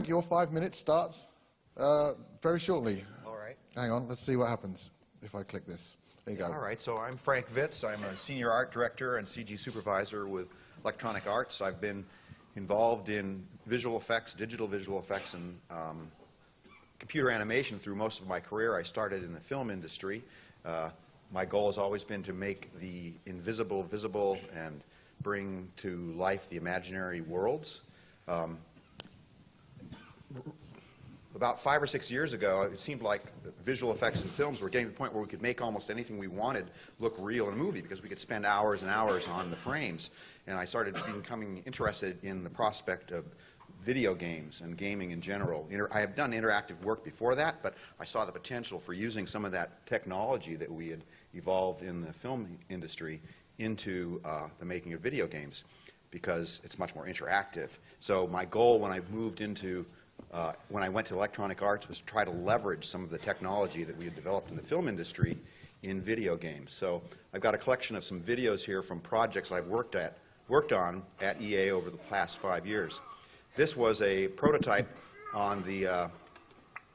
Frank, your 5 minutes starts very shortly. All right. Hang on, let's see what happens if I click this. There you go. All right, so I'm Frank Vitz. I'm a senior art director and CG supervisor with Electronic Arts. I've been involved in visual effects, digital visual effects, and computer animation through most of my career. I started in the film industry. My goal has always been to make the invisible visible and bring to life the imaginary worlds. About 5 or 6 years ago, it seemed like visual effects in films were getting to the point where we could make almost anything we wanted look real in a movie because we could spend hours and hours on the frames. And I started becoming interested in the prospect of video games and gaming in general. I have done interactive work before that, but I saw the potential for using some of that technology that we had evolved in the film industry into the making of video games because it's much more interactive. So my goal when I moved into when I went to Electronic Arts was to try to leverage some of the technology that we had developed in the film industry in video games. So I've got a collection of some videos here from projects I've worked on at EA over the past 5 years. This was a prototype on the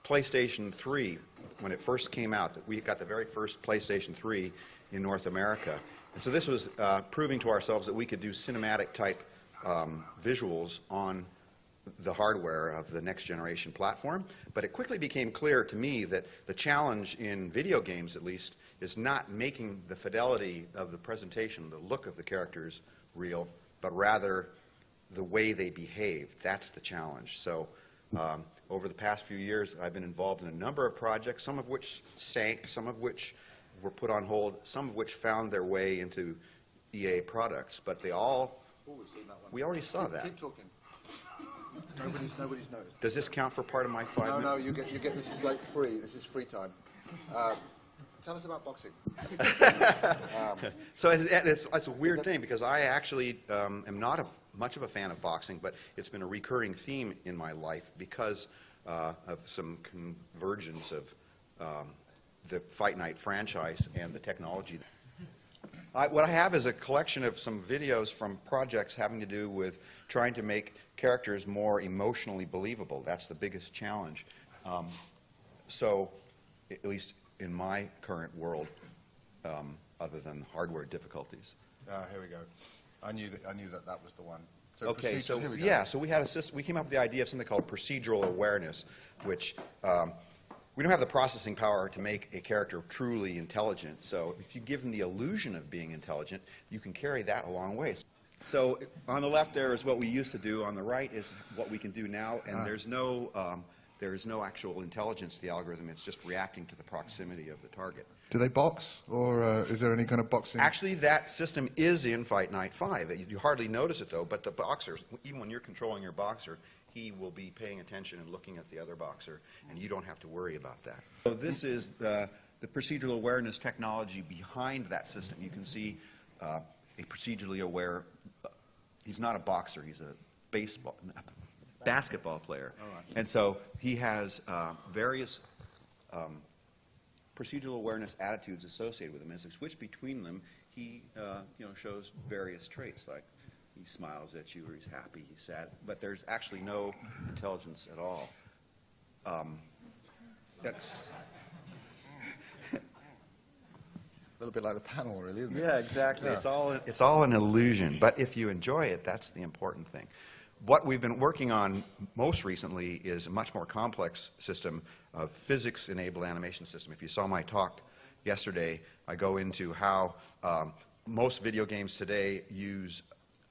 PlayStation 3 when it first came out. We got the very first PlayStation 3 in North America. And so this was proving to ourselves that we could do cinematic type visuals on the hardware of the next generation platform. But it quickly became clear to me that the challenge in video games, at least, is not making the fidelity of the presentation, the look of the characters real, but rather the way they behave. That's the challenge. So over the past few years, I've been involved in a number of projects, some of which sank, some of which were put on hold, some of which found their way into EA products. But they all, we've seen that one. We already saw that. Keep talking. Nobody's noticed. Does this count for part of my 5 minutes? No, you get. This is like free. This is free time. Tell us about boxing. So it's a weird thing because I actually am not much of a fan of boxing, but it's been a recurring theme in my life because of some convergence of the Fight Night franchise and the technology. What I have is a collection of some videos from projects having to do with trying to make characters more emotionally believable. That's the biggest challenge. So, at least in my current world, other than hardware difficulties. Here we go. I knew that was the one. So okay, so here we go. yeah, so we had a system. We came up with the idea of something called procedural awareness, which we don't have the processing power to make a character truly intelligent. So if you give them the illusion of being intelligent, you can carry that a long way. So on the left there is what we used to do. On the right is what we can do now, and there's no actual intelligence to the algorithm. It's just reacting to the proximity of the target. Do they box, or is there any kind of boxing? Actually, that system is in Fight Night 5. You hardly notice it, though, but the boxer, even when you're controlling your boxer, he will be paying attention and looking at the other boxer, and you don't have to worry about that. So this is the procedural awareness technology behind that system. You can see a procedurally aware, he's not a boxer, he's a basketball player. All right. And so he has various procedural awareness attitudes associated with him. As they switch between them, he shows various traits, like he smiles at you, or he's happy, he's sad, but there's actually no intelligence at all. That's a little bit like the panel, really, isn't it? Yeah, exactly. Yeah. It's all an illusion, but if you enjoy it, that's the important thing. What we've been working on most recently is a much more complex system of physics-enabled animation system. If you saw my talk yesterday, I go into how most video games today use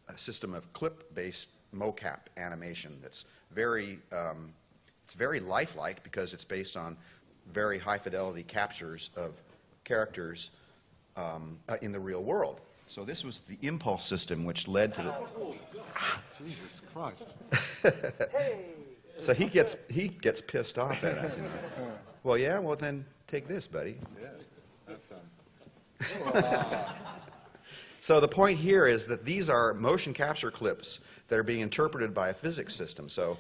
a system of clip-based mocap animation that's very lifelike because it's based on very high-fidelity captures of characters in the real world. So this was the impulse system which led to the... Jesus Christ. So he gets pissed off at us. Well, yeah, well then take this, buddy. Yeah, that's So the point here is that these are motion capture clips that are being interpreted by a physics system. So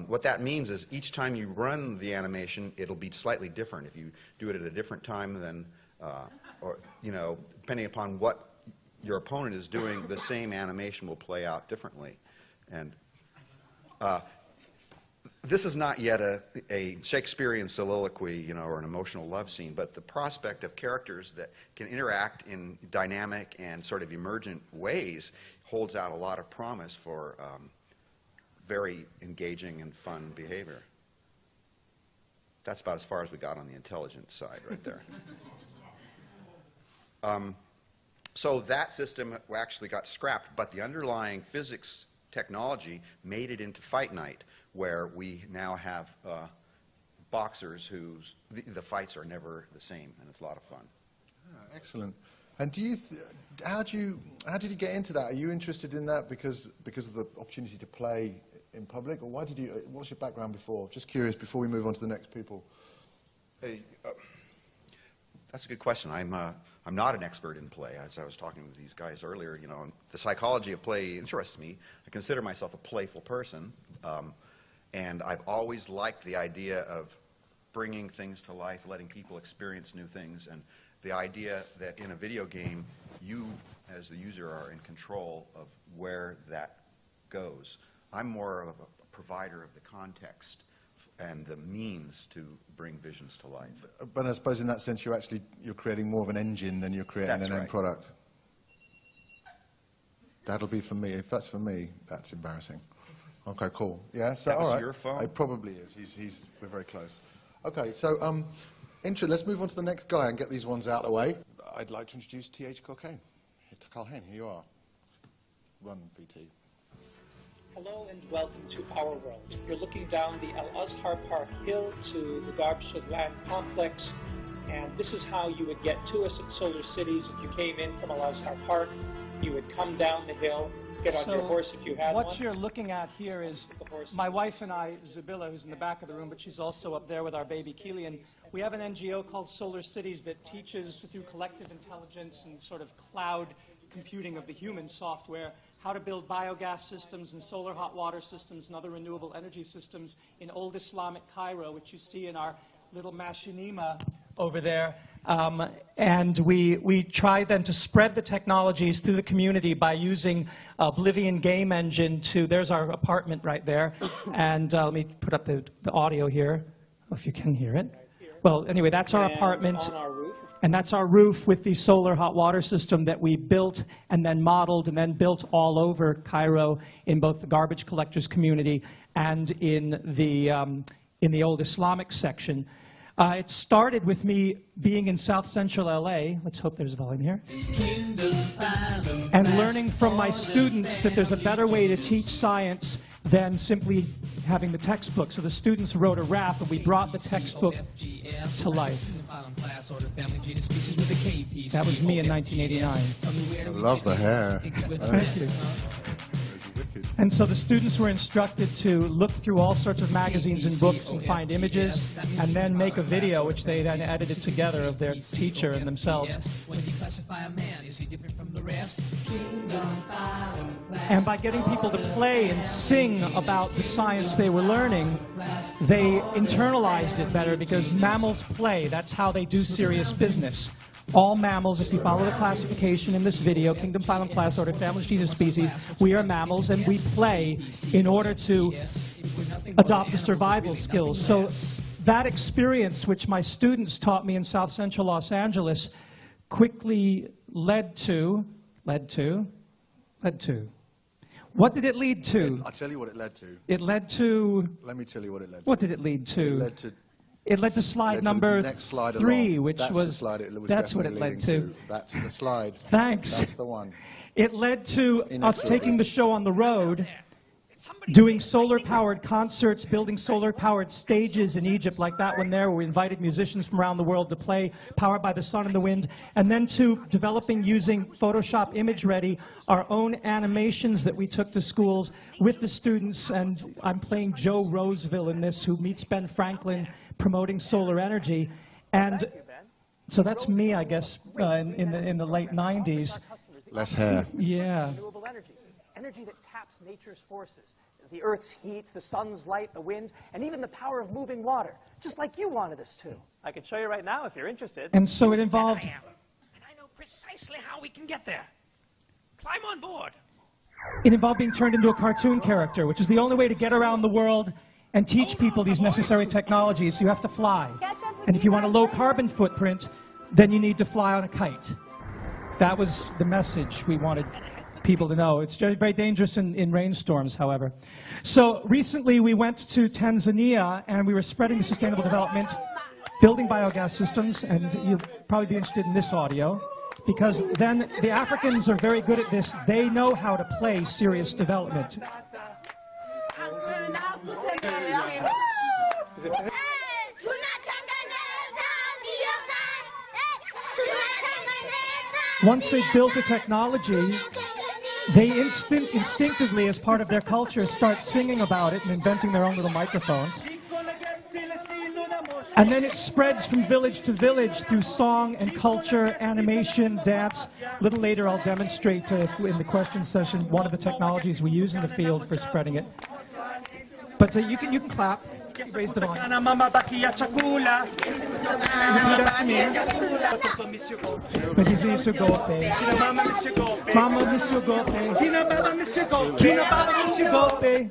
what that means is each time you run the animation, it'll be slightly different. If you do it at a different time than, or depending upon what your opponent is doing, the same animation will play out differently. And This is not yet a Shakespearean soliloquy, you know, or an emotional love scene, but the prospect of characters that can interact in dynamic and sort of emergent ways holds out a lot of promise for very engaging and fun behavior. That's about as far as we got on the intelligence side right there. So that system actually got scrapped, but the underlying physics technology made it into Fight Night, where we now have boxers whose the fights are never the same, and it's a lot of fun. Ah, excellent. And how did you get into that? Are you interested in that because of the opportunity to play in public, or what's your background before? Just curious before we move on to the next people. Hey, that's a good question. I'm not an expert in play. As I was talking with these guys earlier, you know, the psychology of play interests me. I consider myself a playful person, and I've always liked the idea of bringing things to life, letting people experience new things, and the idea that in a video game, you, as the user, are in control of where that goes. I'm more of a provider of the context and the means to bring visions to life. But I suppose in that sense you're creating more of an engine than you're creating an end product. That'll be for me. If that's for me, that's embarrassing. Okay, cool. Yeah, so that was all right. Your phone? It probably is. We're very close. Okay, so let's move on to the next guy and get these ones out of the way. I'd like to introduce T.H. Culhane. Culhane, here you are. Run, VT. Hello and welcome to our world. You're looking down the Al Azhar Park Hill to the Darmstadt Land Complex, and this is how you would get to us at Solar Cities. If you came in from Al Azhar Park, you would come down the hill, get on your horse if you had one. What you're looking at here is my wife and I, Zabila, who's in the back of the room, but she's also up there with our baby Kilian. We have an NGO called Solar Cities that teaches through collective intelligence and sort of cloud computing of the human software how to build biogas systems and solar hot water systems and other renewable energy systems in old Islamic Cairo, which you see in our little machinima over there. And we try then to spread the technologies through the community by using Oblivion game engine there's our apartment right there. And let me put up the audio here, if you can hear it. Well, anyway, that's our apartment. On our roof. And that's our roof with the solar hot water system that we built and then modeled and then built all over Cairo in both the garbage collectors community and in the old Islamic section. It started with me being in South Central LA. Let's hope there's volume here. And learning from my students that there's a better way to teach science than simply having the textbook. So the students wrote a rap, and we brought the textbook to life. That was me in 1989. I love the hair. Thank you. And so the students were instructed to look through all sorts of magazines and books and find images, and then make a video, which they then edited together of their teacher and themselves. And by getting people to play and sing about the science they were learning, they internalized it better, because mammals play. That's how they do serious business. All mammals, if you follow the classification in this video, kingdom, phylum, class, order, family, genus, species, we are mammals, and we play in order to adopt the survival skills. So that experience, which my students taught me in South Central Los Angeles, quickly led to. What did it lead to? I'll tell you what it led to. It led to. Let me tell you what it led to. What did it lead to? It led to slide number 3, which that's was. The slide it was that's what it led to. That's the slide. Thanks. That's the one. It led to us taking the show on the road, doing solar-powered concerts, building solar-powered stages in Egypt like that one there, where we invited musicians from around the world to play, powered by the sun and the wind, and then to developing, using Photoshop Image Ready, our own animations that we took to schools with the students. And I'm playing Joe Roseville in this, who meets Ben Franklin, promoting solar energy. And so that's me, I guess, in the late 90s. Less hair. Yeah. Renewable energy. Energy that taps nature's forces. The Earth's heat, the sun's light, the wind, and even the power of moving water. Just like you wanted us to. I can show you right now if you're interested. And so it involved. And I know precisely how we can get there. Climb on board. It involved being turned into a cartoon character, which is the only way to get around the world and teach people these necessary technologies. You have to fly. And if you want a low carbon footprint, then you need to fly on a kite. That was the message we wanted people to know. It's very dangerous in rainstorms, however. So recently we went to Tanzania and we were spreading the sustainable development, building biogas systems, and you'll probably be interested in this audio, because then the Africans are very good at this. They know how to play serious development. Once they've built a technology, they instinctively, as part of their culture, start singing about it and inventing their own little microphones. And then it spreads from village to village through song and culture, animation, dance. A little later I'll demonstrate in the question session one of the technologies we use in the field for spreading it. But you can clap. Raise the volume. Repeat after me. Monsieur Gope. Mama Monsieur Gope. Kina Baba Monsieur Gope.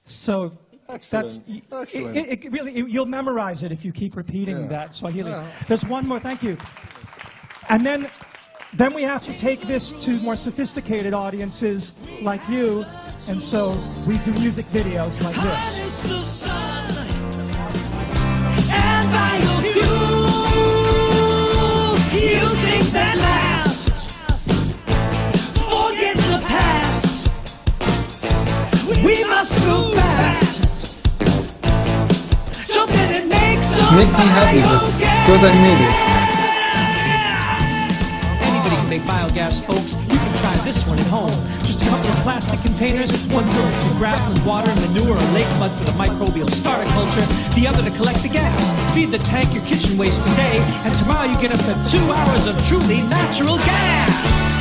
So Excellent. that's it really you'll memorize it if you keep repeating that Swahili. Yeah. There's one more. Thank you. And then we have to take this to more sophisticated audiences like you, and so we do music videos like this. And biofuel, use things that last. Forget the past. We must move fast. Jump in and make some Make me happy, because I need it. Make biogas, folks. You can try this one at home. Just a couple of plastic containers, one filled with some gravel and water, manure, or lake mud for the microbial starter culture, the other to collect the gas. Feed the tank your kitchen waste today, and tomorrow you get up to 2 hours of truly natural gas.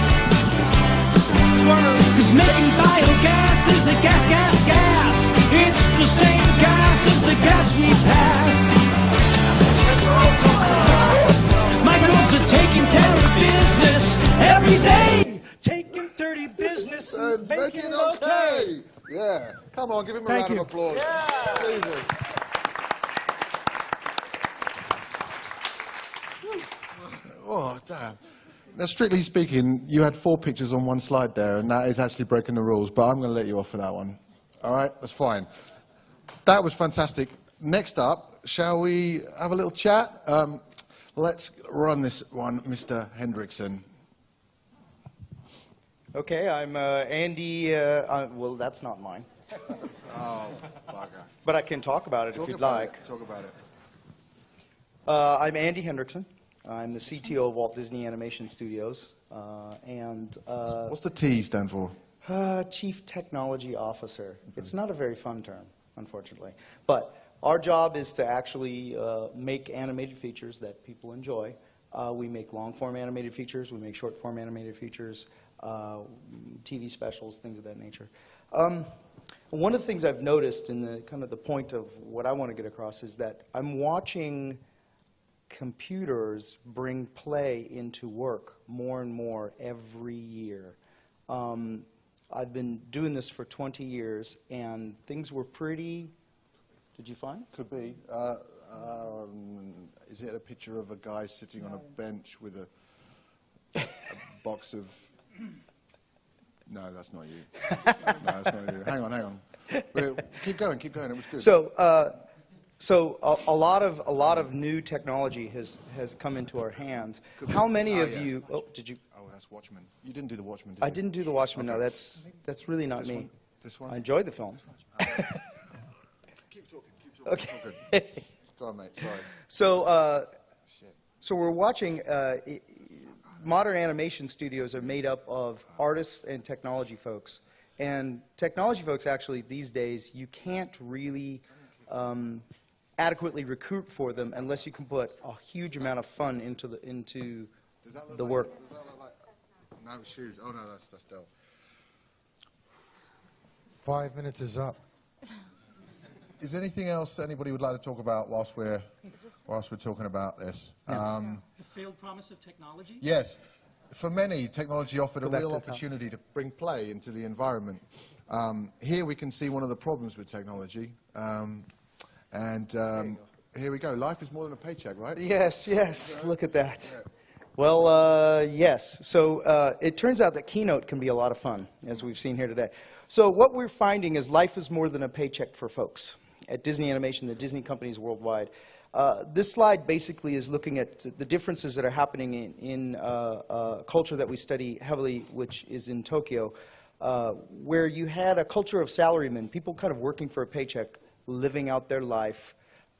Cause making biogas is a gas. It's the same gas as the gas we pass. Microbes are taking care of business every day. Taking dirty business and making it okay. Yeah. Come on, give him a round of applause. Yeah. Jesus. Oh, damn. Now, strictly speaking, you had 4 pictures on one slide there, and that is actually breaking the rules, but I'm going to let you off for that one. All right? That's fine. That was fantastic. Next up, shall we have a little chat? Let's run this one, Mr. Hendrickson. Okay, I'm Andy. Well, that's not mine. Oh, bugger. But I can talk about it if you'd like. Talk about it. I'm Andy Hendrickson. I'm the CTO of Walt Disney Animation Studios. What's the T stand for? Chief Technology Officer. It's not a very fun term, unfortunately. But our job is to actually make animated features that people enjoy. We make long-form animated features. We make short-form animated features, TV specials, things of that nature. One of the things I've noticed in the kind of the point of what I want to get across is that I'm watching computers bring play into work more and more every year. I've been doing this for 20 years, and things were pretty... Did you find? Could be. Is it a picture of a guy sitting on a bench with a box of... No, that's not you. No, that's not you. Hang on. Keep going. It was good. So a lot of new technology has come into our hands. How many of you... Oh, did you... Oh, that's Watchmen. You didn't do the Watchmen, did you? I didn't do the Watchmen, okay. No. That's really not me. This one? I enjoyed the film. Keep talking. Okay. Go on, mate. Sorry. So we're watching... modern animation studios are made up of artists and technology folks. And technology folks, actually, these days, you can't really adequately recruit for them unless you can put a huge amount of fun into the work. Does that look like... No, shoes. Oh, no, that's Dell. 5 minutes is up. Is there anything else anybody would like to talk about whilst we're talking about this? The failed promise of technology? Yes. for many, technology offered a Go back real to the top. opportunity to bring play into the environment. Here we can see one of the problems with technology. Here we go. Life is more than a paycheck, right? Yes, yes, look at that. Well, yes. So it turns out that Keynote can be a lot of fun, as we've seen here today. So what we're finding is life is more than a paycheck for folks at Disney Animation, the Disney companies worldwide. This slide basically is looking at the differences that are happening in culture that we study heavily, which is in Tokyo, where you had a culture of salarymen, people kind of working for a paycheck, living out their life.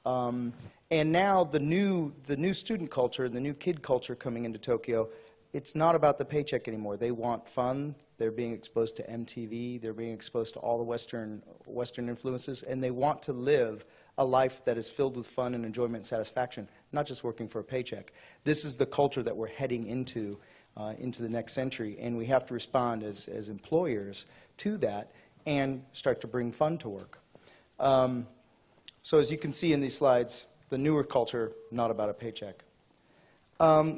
And now the new student culture, the new kid culture coming into Tokyo, it's not about the paycheck anymore. They want fun. They're being exposed to MTV. They're being exposed to all the Western influences, and they want to live a life that is filled with fun and enjoyment and satisfaction, not just working for a paycheck. This is the culture that we're heading into the next century, and we have to respond as employers to that and start to bring fun to work. So as you can see in these slides, the newer culture, not about a paycheck.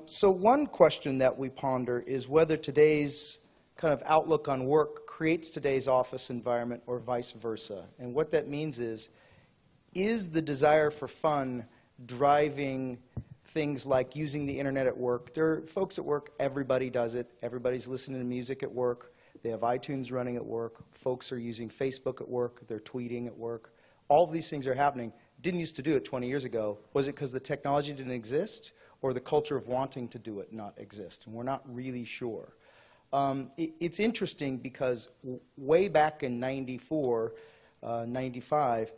So one question that we ponder is whether today's kind of outlook on work creates today's office environment or vice versa. And what that means is the desire for fun driving things like using the internet at work? There are folks at work, everybody does it. Everybody's listening to music at work. They have iTunes running at work. Folks are using Facebook at work. They're tweeting at work. All of these things are happening. Didn't used to do it 20 years ago. Was it because the technology didn't exist, or the culture of wanting to do it not exist? And we're not really sure. It's interesting because way back in 94, 95,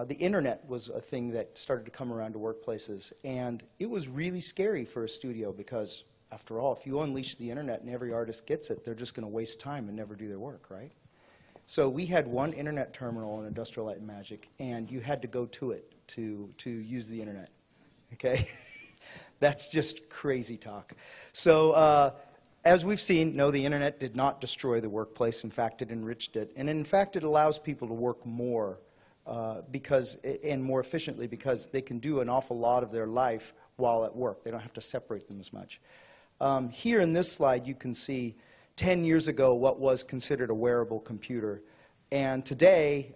the internet was a thing that started to come around to workplaces. And it was really scary for a studio because, after all, if you unleash the internet and every artist gets it, they're just going to waste time and never do their work, right? So we had one internet terminal in Industrial Light and Magic, and you had to go to it to use the internet, okay? That's just crazy talk. So as we've seen, no, the internet did not destroy the workplace. In fact, it enriched it. And in fact, it allows people to work more and more efficiently because they can do an awful lot of their life while at work. They don't have to separate them as much. Here in this slide, you can see 10 years ago what was considered a wearable computer. And today,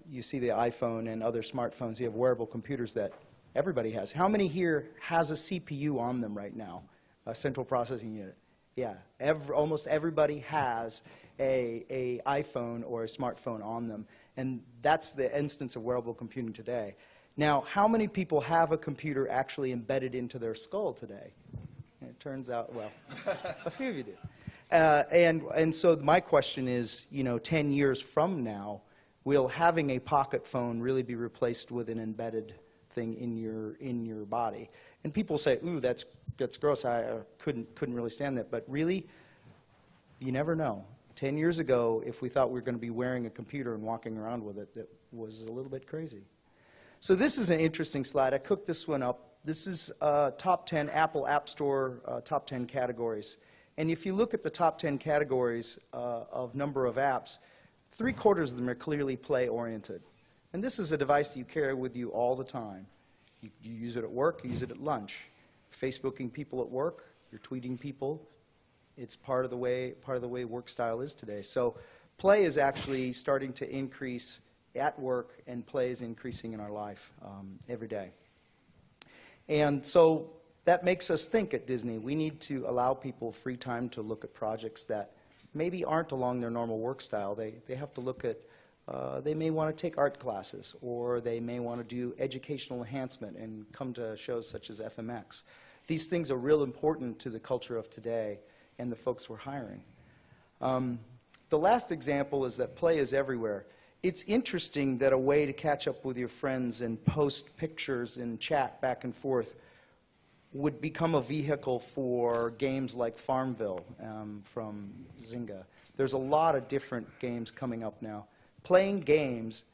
you see the iPhone and other smartphones. You have wearable computers that everybody has. How many here has a CPU on them right now, a central processing unit? Yeah, almost everybody has a iPhone or a smartphone on them. And that's the instance of wearable computing today. Now, how many people have a computer actually embedded into their skull today? It turns out, well, a few of you do. And so my question is, 10 years from now, will having a pocket phone really be replaced with an embedded thing in your body? And people say, ooh, that's gross. I couldn't really stand that. But really, you never know. 10 years ago, if we thought we were going to be wearing a computer and walking around with it, that was a little bit crazy. So this is an interesting slide. I cooked this one up. This is top 10 Apple App Store top 10 categories. And if you look at the top 10 categories of number of apps, 3/4 of them are clearly play-oriented. And this is a device that you carry with you all the time. You use it at work, you use it at lunch. Facebooking people at work, you're tweeting people. It's part of the way work style is today. So play is actually starting to increase at work, and play is increasing in our life every day. And so that makes us think at Disney, we need to allow people free time to look at projects that maybe aren't along their normal work style. They have to look at, they may want to take art classes, or they may want to do educational enhancement and come to shows such as FMX. These things are real important to the culture of today and the folks we're hiring. The last example is that play is everywhere. It's interesting that a way to catch up with your friends and post pictures and chat back and forth would become a vehicle for games like Farmville from Zynga. There's a lot of different games coming up now. Playing games,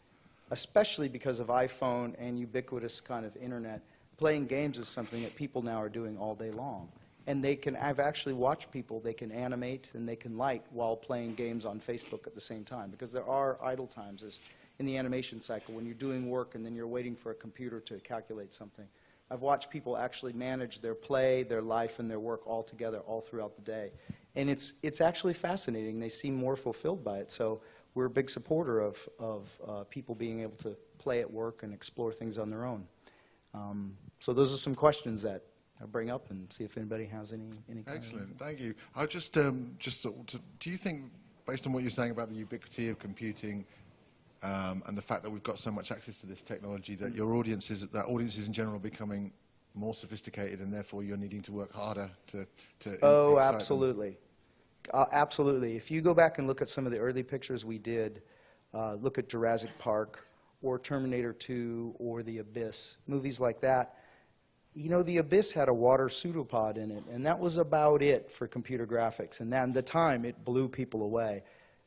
especially because of iPhone and ubiquitous kind of internet, playing games is something that people now are doing all day long. And I've actually watched people, they can animate and they can light while playing games on Facebook at the same time, because there are idle times in the animation cycle when you're doing work and then you're waiting for a computer to calculate something. I've watched people actually manage their play, their life, and their work all together, all throughout the day. And it's actually fascinating. They seem more fulfilled by it. So we're a big supporter of people being able to play at work and explore things on their own. So those are some questions that I'll bring up and see if anybody has any Excellent, thank you. I just do you think, based on what you're saying about the ubiquity of computing and the fact that we've got so much access to this technology, that audiences in general are becoming more sophisticated, and therefore you're needing to work harder to Oh, excite absolutely. Absolutely. If you go back and look at some of the early pictures we did, look at Jurassic Park or Terminator 2 or The Abyss, movies like that, you know, The Abyss had a water pseudopod in it, and that was about it for computer graphics. And at the time, it blew people away.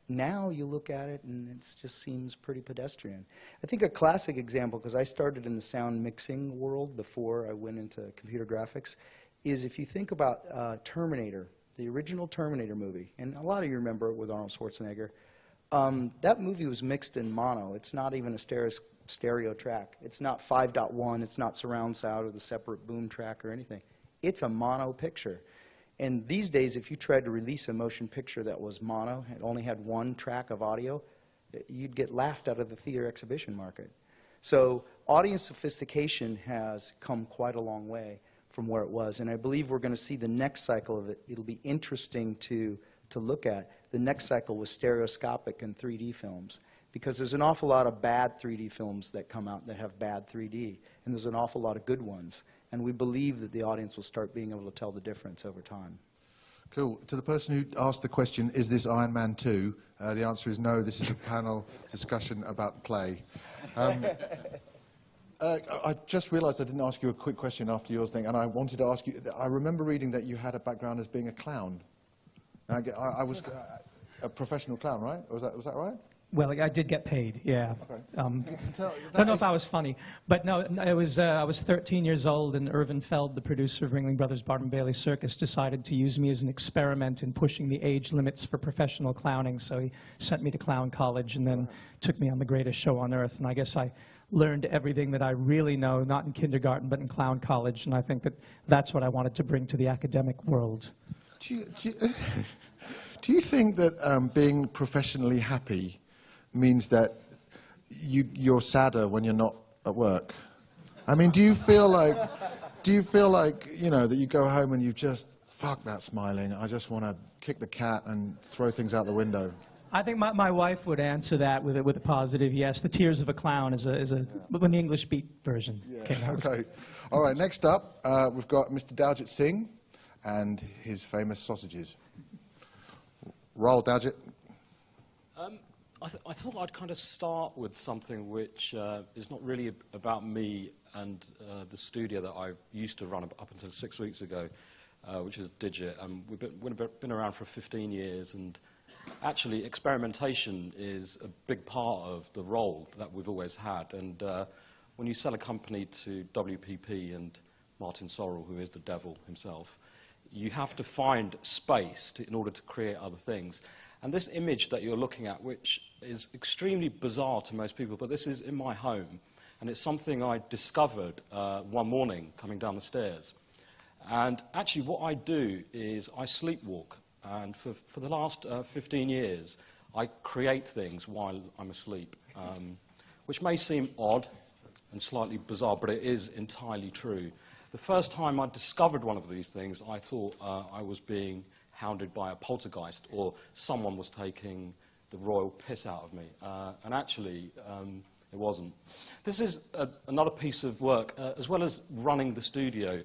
Now you look at it, and it just seems pretty pedestrian. I think a classic example, because I started in the sound mixing world before I went into computer graphics, is if you think about Terminator, the original Terminator movie, and a lot of you remember it with Arnold Schwarzenegger. That movie was mixed in mono. It's not even a stereo track. It's not 5.1. It's not surround sound or the separate boom track or anything. It's a mono picture. And these days, if you tried to release a motion picture that was mono, it only had one track of audio, you'd get laughed out of the theater exhibition market. So audience sophistication has come quite a long way from where it was. And I believe we're going to see the next cycle of it. It'll be interesting to look at. The next cycle was stereoscopic and 3D films, because there's an awful lot of bad 3D films that come out that have bad 3D, and there's an awful lot of good ones. And we believe that the audience will start being able to tell the difference over time. Cool. To the person who asked the question, is this Iron Man 2? The answer is no. This is a panel discussion about play. I just realized I didn't ask you a quick question after yours thing, and I wanted to ask you, I remember reading that you had a background as being a clown. I was a professional clown, right? Was that right? Well, I did get paid, yeah. Okay. Don't know if I was funny, but no, I was 13 years old, and Irvin Feld, the producer of Ringling Brothers Barnum Bailey Circus, decided to use me as an experiment in pushing the age limits for professional clowning. So he sent me to clown college and then took me on the greatest show on earth. And I guess I learned everything that I really know, not in kindergarten, but in clown college. And I think that that's what I wanted to bring to the academic world. Do you think that being professionally happy means that you're sadder when you're not at work? I mean, do you feel like, you know, that you go home and you just, fuck that smiling, I just want to kick the cat and throw things out the window? I think my wife would answer that with a positive yes. The Tears of a Clown is when the English Beat version came out. Okay. All right, next up, we've got Mr. Daljit Singh and his famous sausages. Roll, Daljit. I thought I'd kind of start with something which is not really about me and the studio that I used to run up until 6 weeks ago, which is Digit. We've been around for 15 years, and actually experimentation is a big part of the role that we've always had. And when you sell a company to WPP and Martin Sorrell, who is the devil himself, you have to find space in order to create other things. And this image that you're looking at, which is extremely bizarre to most people, but this is in my home, and it's something I discovered one morning coming down the stairs. And actually what I do is I sleepwalk, and for the last 15 years, I create things while I'm asleep, which may seem odd and slightly bizarre, but it is entirely true. The first time I discovered one of these things, I thought I was being hounded by a poltergeist, or someone was taking the royal piss out of me. And actually, it wasn't. This is another piece of work, as well as running the studio.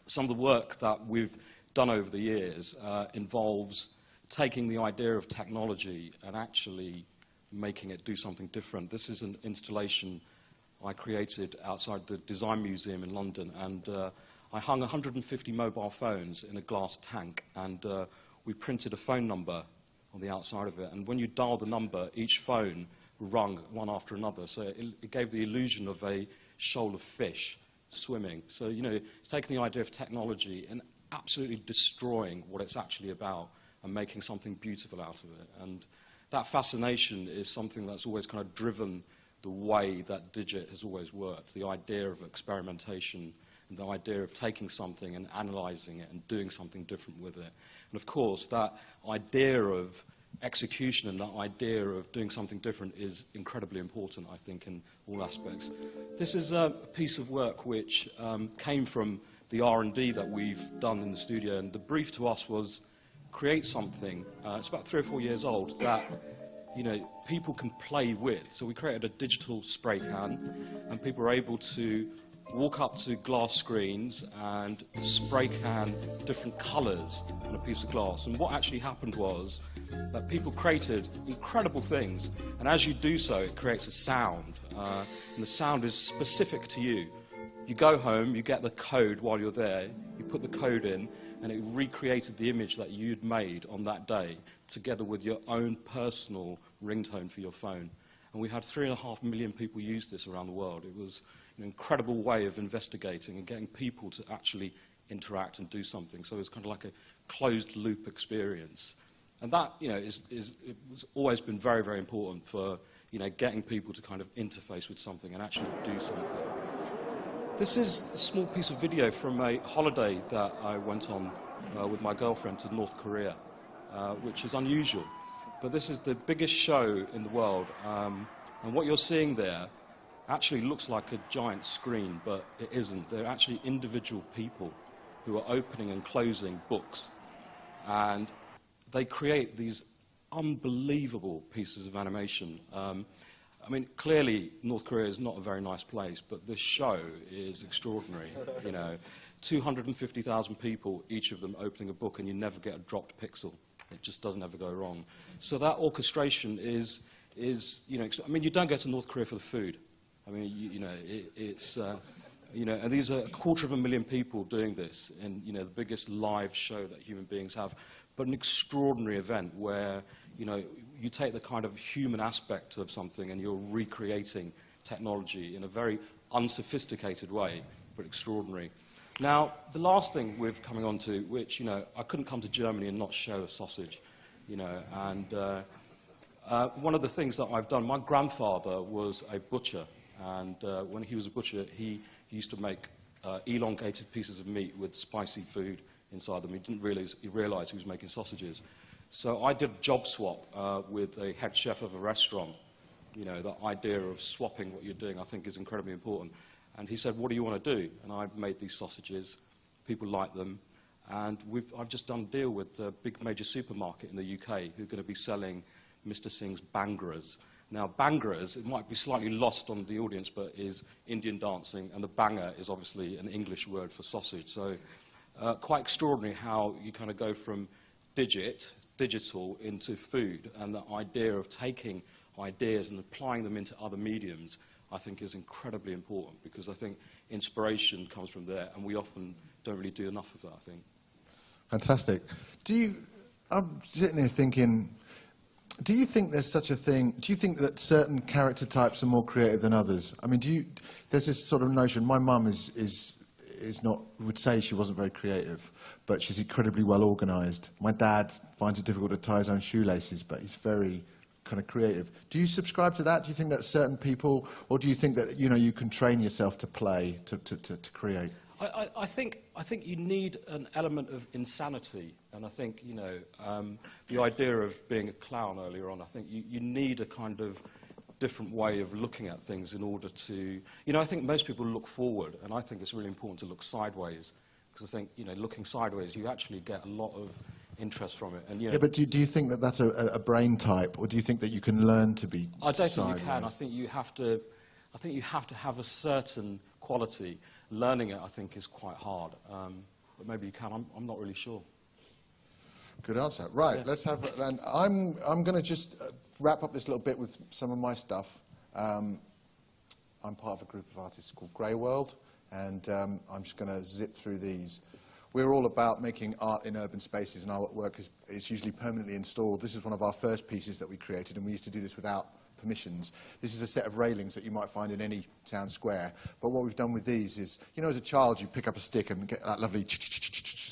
Some of the work that we've done over the years involves taking the idea of technology and actually making it do something different. This is an installation I created outside the Design Museum in London, and I hung 150 mobile phones in a glass tank, and we printed a phone number on the outside of it. And when you dial the number, each phone rung one after another. So it gave the illusion of a shoal of fish swimming. So, you know, it's taking the idea of technology and absolutely destroying what it's actually about and making something beautiful out of it. And that fascination is something that's always kind of driven the way that Digit has always worked, the idea of experimentation and the idea of taking something and analysing it and doing something different with it. And of course, that idea of execution and that idea of doing something different is incredibly important, I think, in all aspects. This is a piece of work which came from the R&D that we've done in the studio, and the brief to us was create something, it's about 3 or 4 years old, that people can play with. So we created a digital spray can, and people are able to walk up to glass screens and spray can different colours on a piece of glass. And what actually happened was that people created incredible things, and as you do so, it creates a sound, and the sound is specific to you. You go home, you get the code while you're there, you put the code in, and it recreated the image that you'd made on that day, together with your own personal ringtone for your phone. And we had 3.5 million people use this around the world. It was an incredible way of investigating and getting people to actually interact and do something. So it was kind of like a closed-loop experience. And that, it was always been very, very important for, getting people to kind of interface with something and actually do something. This is a small piece of video from a holiday that I went on with my girlfriend to North Korea, which is unusual. But this is the biggest show in the world, and what you're seeing there actually looks like a giant screen, but it isn't. They're actually individual people who are opening and closing books, and they create these unbelievable pieces of animation. I mean, clearly, North Korea is not a very nice place, but this show is extraordinary. 250,000 people, each of them opening a book, and you never get a dropped pixel. It just doesn't ever go wrong. So that orchestration is I mean, you don't go to North Korea for the food. I mean, and these are 250,000 people doing this in, the biggest live show that human beings have, but an extraordinary event where, you take the kind of human aspect of something and you're recreating technology in a very unsophisticated way, but extraordinary. Now, the last thing we're coming on to, which, I couldn't come to Germany and not show a sausage, and one of the things that I've done, my grandfather was a butcher, and when he was a butcher, he used to make elongated pieces of meat with spicy food inside them. He didn't realize he was making sausages. So I did a job swap with a head chef of a restaurant. The idea of swapping what you're doing, I think, is incredibly important. And he said, what do you want to do? And I've made these sausages. People like them. And I've just done a deal with a big major supermarket in the UK who are going to be selling Mr. Singh's Bhangaras. Now, Bhangaras, it might be slightly lost on the audience, but is Indian dancing, and the banga is obviously an English word for sausage. So quite extraordinary how you kind of go from digital into food, and the idea of taking ideas and applying them into other mediums, I think, is incredibly important, because I think inspiration comes from there, and we often don't really do enough of that, I think. Fantastic. I'm sitting here thinking, do you think there's such a thing, do you think that certain character types are more creative than others? I mean, there's this sort of notion, my mum would say she wasn't very creative, but she's incredibly well organised. My dad finds it difficult to tie his own shoelaces, but he's very kind of creative. Do you subscribe to that? Do you think that certain people, or do you think that you can train yourself to play, to create? I think you need an element of insanity, and I think the idea of being a clown earlier on. I think you need a kind of different way of looking at things in order to... I think most people look forward, and I think it's really important to look sideways, because I think, looking sideways, you actually get a lot of interest from it. And, yeah, but do you think that that's a brain type, or do you think that you can learn to be I don't sideways? think you can. I think you have to have a certain quality. Learning it, I think, is quite hard. But maybe you can. I'm not really sure. Good answer. Right, yeah. Let's have... And I'm going to just wrap up this little bit with some of my stuff. I'm part of a group of artists called Grey World, and I'm just going to zip through these. We're all about making art in urban spaces, and our work is usually permanently installed. This is one of our first pieces that we created, and we used to do this without permissions. This is a set of railings that you might find in any town square. But what we've done with these is, as a child, you pick up a stick and get that lovely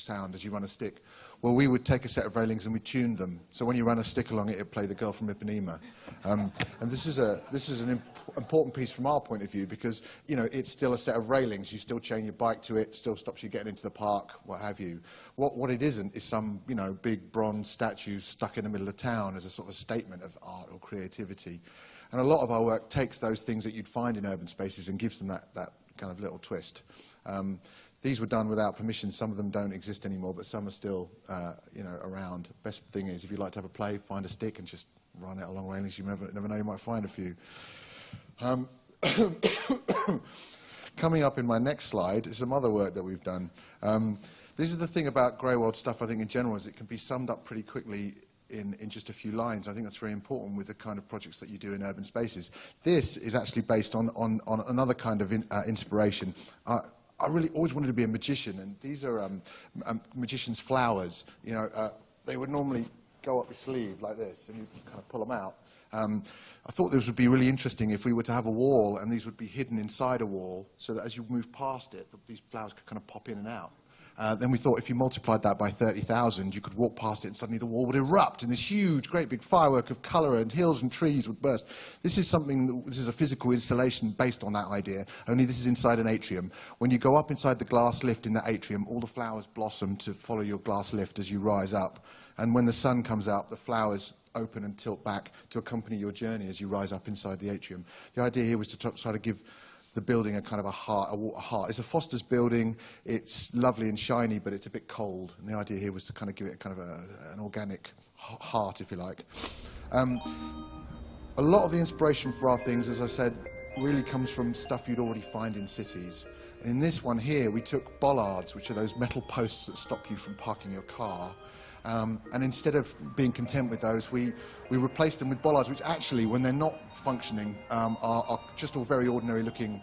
sound as you run a stick. Well, we would take a set of railings and we tuned them. So when you ran a stick along it, it'd play The Girl from Ipanema. And this is an important piece from our point of view because, you know, it's still a set of railings. You still chain your bike to it, still stops you getting into the park, what have you. What it isn't is some, you know, big bronze statue stuck in the middle of town as a sort of statement of art or creativity. And a lot of our work takes those things that you'd find in urban spaces and gives them that kind of little twist. These were done without permission. Some of them don't exist anymore, but some are still, you know, around. Best thing is, if you'd like to have a play, find a stick and just run it along railings. You never know, you might find a few. Coming up in my next slide is some other work that we've done. This is the thing about Greywold stuff, I think, in general, is it can be summed up pretty quickly in just a few lines. I think that's very important with the kind of projects that you do in urban spaces. This is actually based on another kind of inspiration. I really always wanted to be a magician, and these are magician's flowers. You know, they would normally go up your sleeve like this, and you kind of pull them out. I thought this would be really interesting if we were to have a wall, and these would be hidden inside a wall, so that as you move past it, these flowers could kind of pop in and out. Then we thought if you multiplied that by 30,000, you could walk past it and suddenly the wall would erupt in this huge, great big firework of colour and hills and trees would burst. This is a physical installation based on that idea, only this is inside an atrium. When you go up inside the glass lift in the atrium, all the flowers blossom to follow your glass lift as you rise up. And when the sun comes out, the flowers open and tilt back to accompany your journey as you rise up inside the atrium. The idea here was to try to give the building a kind of a heart. It's a Foster's building. It's lovely and shiny, but it's a bit cold. And the idea here was to kind of give it a kind of an organic heart, if you like. A lot of the inspiration for our things, as I said, really comes from stuff you'd already find in cities. And in this one here, we took bollards, which are those metal posts that stop you from parking your car. And instead of being content with those, we replaced them with bollards, which actually, when they're not functioning, are just all very ordinary looking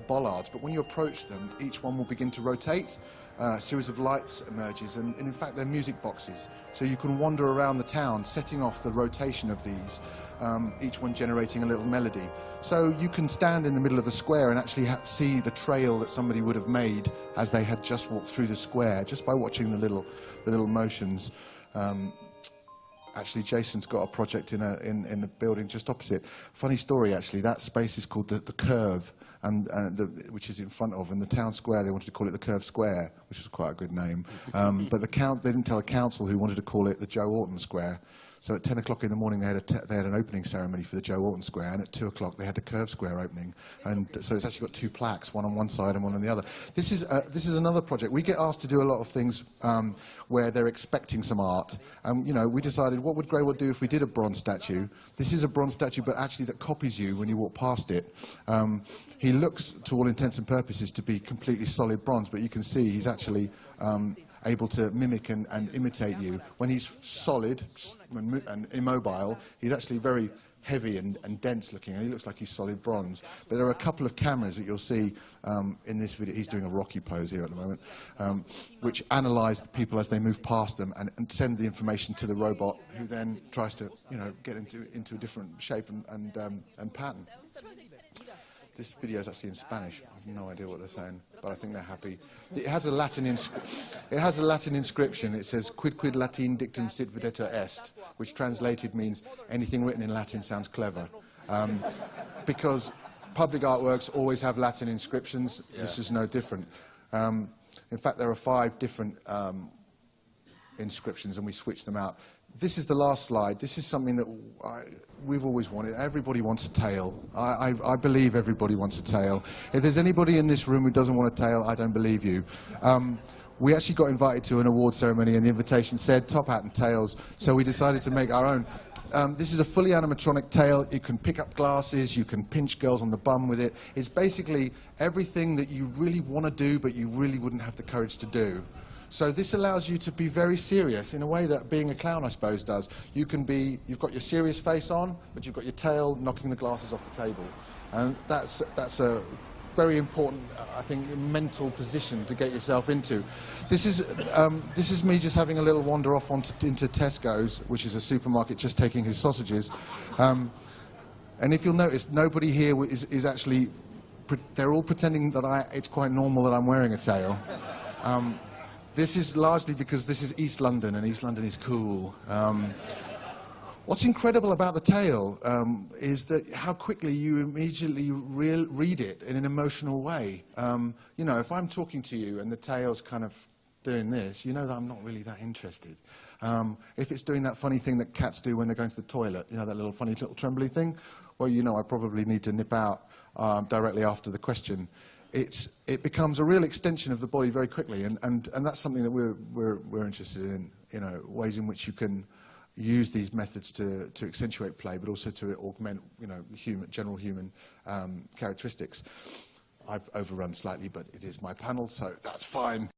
bollards. But when you approach them, each one will begin to rotate. A series of lights emerges, and in fact they're music boxes. So you can wander around the town, setting off the rotation of these, each one generating a little melody. So you can stand in the middle of the square and actually see the trail that somebody would have made as they had just walked through the square, just by watching the little motions. Actually, Jason's got a project in a building just opposite. Funny story, actually. That space is called the Curve, which is in front of, and the town square, they wanted to call it the Curve Square, which was quite a good name. But they didn't tell the council who wanted to call it the Joe Orton Square. So at 10 o'clock in the morning, they had an opening ceremony for the Joe Orton Square, and at 2 o'clock, they had the Curve Square opening. And so it's actually got two plaques, one on one side and one on the other. This is another project. We get asked to do a lot of things where they're expecting some art. You know, we decided, what would Greywood do if we did a bronze statue? This is a bronze statue, but actually that copies you when you walk past it. He looks, to all intents and purposes, to be completely solid bronze, but you can see he's actually able to mimic and imitate you. When he's solid and immobile, he's actually very heavy and dense looking, and he looks like he's solid bronze. But there are a couple of cameras that you'll see in this video. He's doing a Rocky pose here at the moment, which analyse the people as they move past them and send the information to the robot, who then tries to, you know, get into a different shape and pattern. This video is actually in Spanish. I have no idea what they're saying, but I think they're happy. It has a Latin inscription. It says, "Quid Latin dictum sit videtur est," which translated means anything written in Latin sounds clever. Because public artworks always have Latin inscriptions. Yeah. This is no different. In fact, there are 5 different inscriptions, and we switched them out. This is the last slide. This is something that we've always wanted. Everybody wants a tail. I believe everybody wants a tail. If there's anybody in this room who doesn't want a tail, I don't believe you. We actually got invited to an award ceremony, and the invitation said top hat and tails, so we decided to make our own. This is a fully animatronic tail. You can pick up glasses, you can pinch girls on the bum with it. It's basically everything that you really want to do, but you really wouldn't have the courage to do. So this allows you to be very serious in a way that being a clown, I suppose, does. You've got your serious face on, but you've got your tail knocking the glasses off the table. And that's a very important, I think, mental position to get yourself into. This is me just having a little wander off into Tesco's, which is a supermarket, just taking his sausages. And if you'll notice, nobody here is actually, they're all pretending that it's quite normal that I'm wearing a tail. This is largely because this is East London, and East London is cool. What's incredible about the tale is that how quickly you immediately read it in an emotional way. You know, if I'm talking to you and the tale's kind of doing this, you know that I'm not really that interested. If it's doing that funny thing that cats do when they're going to the toilet, you know, that little funny little trembly thing, well, you know, I probably need to nip out directly after the question. It becomes a real extension of the body very quickly, and that's something that we're interested in, you know, ways in which you can use these methods to accentuate play, but also to augment, you know, general human characteristics. I've overrun slightly, but it is my panel, so that's fine.